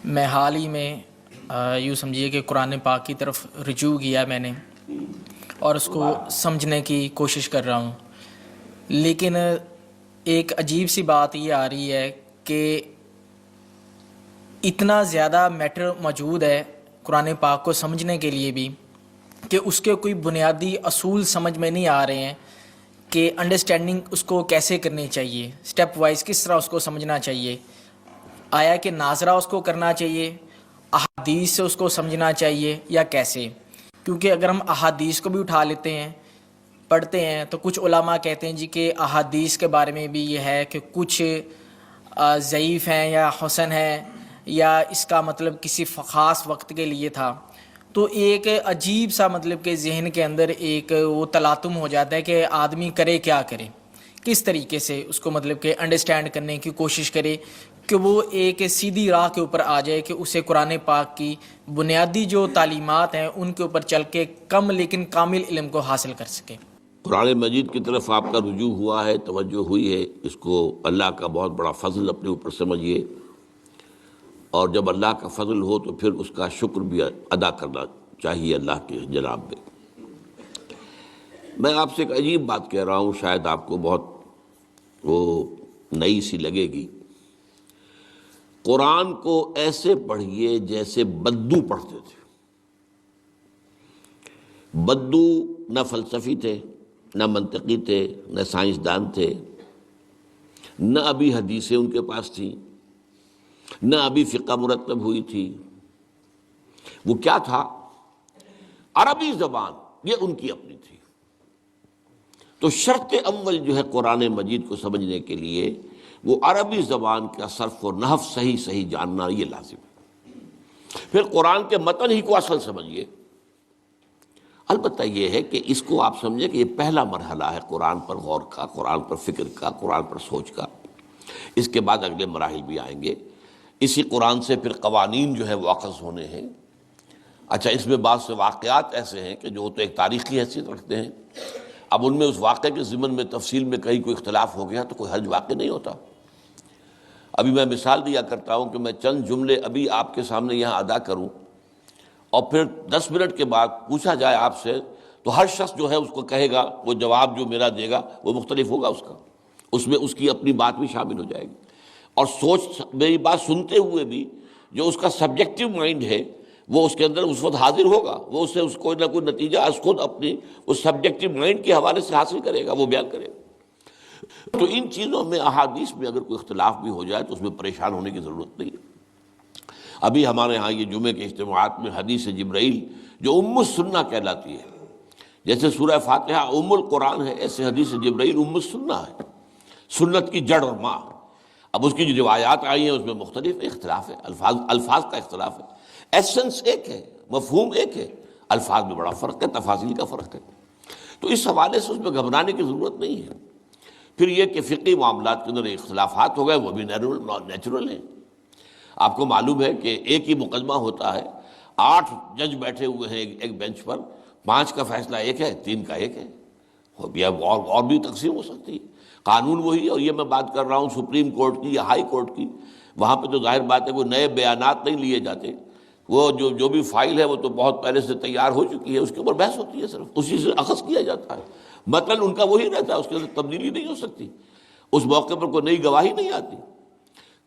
میں حال ہی میں یوں سمجھیے کہ قرآن پاک کی طرف رجوع کیا میں نے اور اس کو سمجھنے کی کوشش کر رہا ہوں، لیکن ایک عجیب سی بات یہ آ رہی ہے کہ اتنا زیادہ میٹر موجود ہے قرآن پاک کو سمجھنے کے لیے بھی کہ اس کے کوئی بنیادی اصول سمجھ میں نہیں آ رہے ہیں کہ انڈرسٹینڈنگ اس کو کیسے کرنی چاہیے، سٹیپ وائز کس طرح اس کو سمجھنا چاہیے، آیا کہ ناظرہ اس کو کرنا چاہیے، احادیث سے اس کو سمجھنا چاہیے یا کیسے؟ کیونکہ اگر ہم احادیث کو بھی اٹھا لیتے ہیں پڑھتے ہیں تو کچھ علماء کہتے ہیں جی کہ احادیث کے بارے میں بھی یہ ہے کہ کچھ ضعیف ہیں یا حسن ہیں یا اس کا مطلب کسی خاص وقت کے لیے تھا، تو ایک عجیب سا مطلب کہ ذہن کے اندر ایک وہ تلاطم ہو جاتا ہے کہ آدمی کرے کیا کرے، کس طریقے سے اس کو مطلب کہ انڈرسٹینڈ کرنے کی کوشش کرے کہ وہ ایک سیدھی راہ کے اوپر آ جائے کہ اسے قرآن پاک کی بنیادی جو تعلیمات ہیں ان کے اوپر چل کے کم لیکن کامل علم کو حاصل کر سکے۔ قرآن مجید کی طرف آپ کا رجوع ہوا ہے، توجہ ہوئی ہے، اس کو اللہ کا بہت بڑا فضل اپنے اوپر سمجھیے، اور جب اللہ کا فضل ہو تو پھر اس کا شکر بھی ادا کرنا چاہیے اللہ کے جناب میں۔ میں آپ سے ایک عجیب بات کہہ رہا ہوں، شاید آپ کو بہت وہ نئی سی لگے گی۔ قرآن کو ایسے پڑھیے جیسے بدو پڑھتے تھے۔ بدو نہ فلسفی تھے، نہ منطقی تھے، نہ سائنسدان تھے، نہ ابھی حدیثیں ان کے پاس تھیں، نہ ابھی فقہ مرتب ہوئی تھی۔ وہ کیا تھا؟ عربی زبان، یہ ان کی اپنی تھی۔ تو شرط اول جو ہے قرآن مجید کو سمجھنے کے لیے وہ عربی زبان کا صرف و نحو صحیح جاننا یہ لازم ہے۔ پھر قرآن کے متن ہی کو اصل سمجھیے۔ البتہ یہ ہے کہ اس کو آپ سمجھیں کہ یہ پہلا مرحلہ ہے قرآن پر غور کا، قرآن پر فکر کا، قرآن پر سوچ کا۔ اس کے بعد اگلے مراحل بھی آئیں گے۔ اسی قرآن سے پھر قوانین جو ہے وہ اخذ ہونے ہیں۔ اچھا، اس میں بعض سے واقعات ایسے ہیں کہ جو تو ایک تاریخی حیثیت رکھتے ہیں، اب ان میں اس واقعے کے ضمن میں تفصیل میں کہیں کوئی اختلاف ہو گیا تو کوئی حرج واقع نہیں ہوتا۔ ابھی میں مثال دیا کرتا ہوں کہ میں چند جملے ابھی آپ کے سامنے یہاں ادا کروں اور پھر 10 منٹ کے بعد پوچھا جائے آپ سے تو ہر شخص جو ہے اس کو کہے گا، وہ جواب جو میرا دے گا وہ مختلف ہوگا، اس میں اس کی اپنی بات بھی شامل ہو جائے گی، اور سوچ میری بات سنتے ہوئے بھی جو اس کا سبجیکٹو مائنڈ ہے وہ اس کے اندر اس وقت حاضر ہوگا، وہ اس سے کوئی نہ کوئی نتیجہ از خود اپنی اس سبجیکٹو مائنڈ کے حوالے سے حاصل کرے گا، وہ بیان کرے گا۔ تو ان چیزوں میں احادیث میں اگر کوئی اختلاف بھی ہو جائے تو اس میں پریشان ہونے کی ضرورت نہیں ہے۔ ابھی ہمارے ہاں یہ جمعے کے اجتماعات میں حدیث جبرائیل جو ام السنہ کہلاتی ہے، جیسے سورہ فاتحہ ام القرآن ہے، ایسے حدیث جبرائیل ام السنہ ہے، سنت کی جڑ اور ماں۔ اب اس کی جو روایات آئی ہیں اس میں مختلف اختلاف ہے، الفاظ کا اختلاف ہے، ایسنس ایک ہے، مفہوم ایک ہے، الفاظ میں بڑا فرق ہے، تفاصیل کا فرق ہے۔ تو اس حوالے سے اس میں گھبرانے کی ضرورت نہیں ہے۔ پھر یہ کہ فقہی معاملات کے اندر اختلافات ہو گئے، وہ بھی نیچرل ہیں۔ آپ کو معلوم ہے کہ ایک ہی مقدمہ ہوتا ہے، 8 جج بیٹھے ہوئے ہیں ایک بینچ پر، 5 کا فیصلہ ایک ہے، 3 کا ایک ہے، اور بھی تقسیم ہو سکتی ہے۔ قانون وہی، اور یہ میں بات کر رہا ہوں سپریم کورٹ کی یا ہائی کورٹ کی، وہاں پہ تو ظاہر بات ہے وہ نئے بیانات نہیں لیے جاتے، وہ جو بھی فائل ہے وہ تو بہت پہلے سے تیار ہو چکی ہے، اس کے اوپر بحث ہوتی ہے، صرف اسی سے اخذ کیا جاتا ہے، مطلب ان کا وہی رہتا ہے، اس کے اندر تبدیلی نہیں ہو سکتی، اس موقع پر کوئی نئی گواہی نہیں آتی۔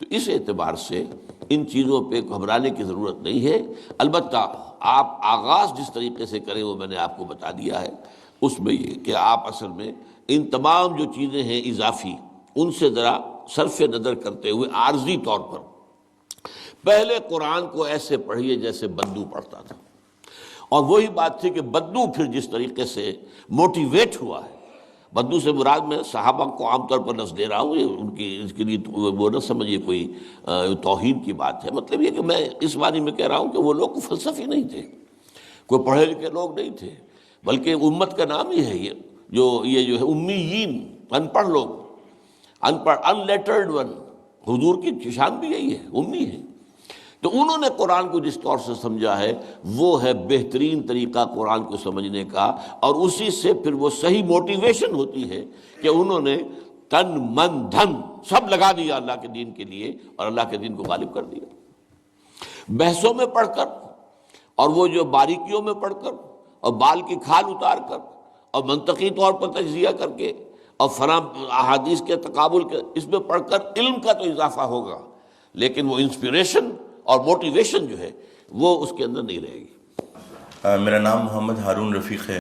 تو اس اعتبار سے ان چیزوں پہ گھبرانے کی ضرورت نہیں ہے۔ البتہ آپ آغاز جس طریقے سے کریں وہ میں نے آپ کو بتا دیا ہے، اس میں یہ کہ آپ اصل میں ان تمام جو چیزیں ہیں اضافی، ان سے ذرا صرف نظر کرتے ہوئے عارضی طور پر پہلے قرآن کو ایسے پڑھیے جیسے بدو پڑھتا تھا۔ اور وہی بات تھی کہ بدو پھر جس طریقے سے موٹیویٹ ہوا ہے، بدو سے مراد میں صحابہ کو عام طور پر لفظ دے رہا ہوں، یہ ان کی اس کے لیے وہ نہ سمجھیے کوئی توہین کی بات ہے، مطلب یہ کہ میں اس معنی میں کہہ رہا ہوں کہ وہ لوگ کوئی فلسفی نہیں تھے، کوئی پڑھے لکھے لوگ نہیں تھے، بلکہ امت کا نام ہی ہے یہ جو ہے امیین، ان پڑھ لوگ، ان پڑھ، ان لیٹرڈ ون، حضور کی شان بھی یہی ہے، امی ہے۔ تو انہوں نے قرآن کو جس طور سے سمجھا ہے وہ ہے بہترین طریقہ قرآن کو سمجھنے کا، اور اسی سے پھر وہ صحیح موٹیویشن ہوتی ہے کہ انہوں نے تن من دھن سب لگا دیا اللہ کے دین کے لیے اور اللہ کے دین کو غالب کر دیا۔ بحثوں میں پڑھ کر اور وہ جو باریکیوں میں پڑھ کر اور بال کی کھال اتار کر اور منطقی طور پر تجزیہ کر کے اور فلاں احادیث کے تقابل کے اس میں پڑھ کر علم کا تو اضافہ ہوگا، لیکن وہ انسپریشن اور موٹیویشن جو ہے وہ اس کے اندر نہیں رہے گی۔ میرا نام محمد ہارون رفیق ہے،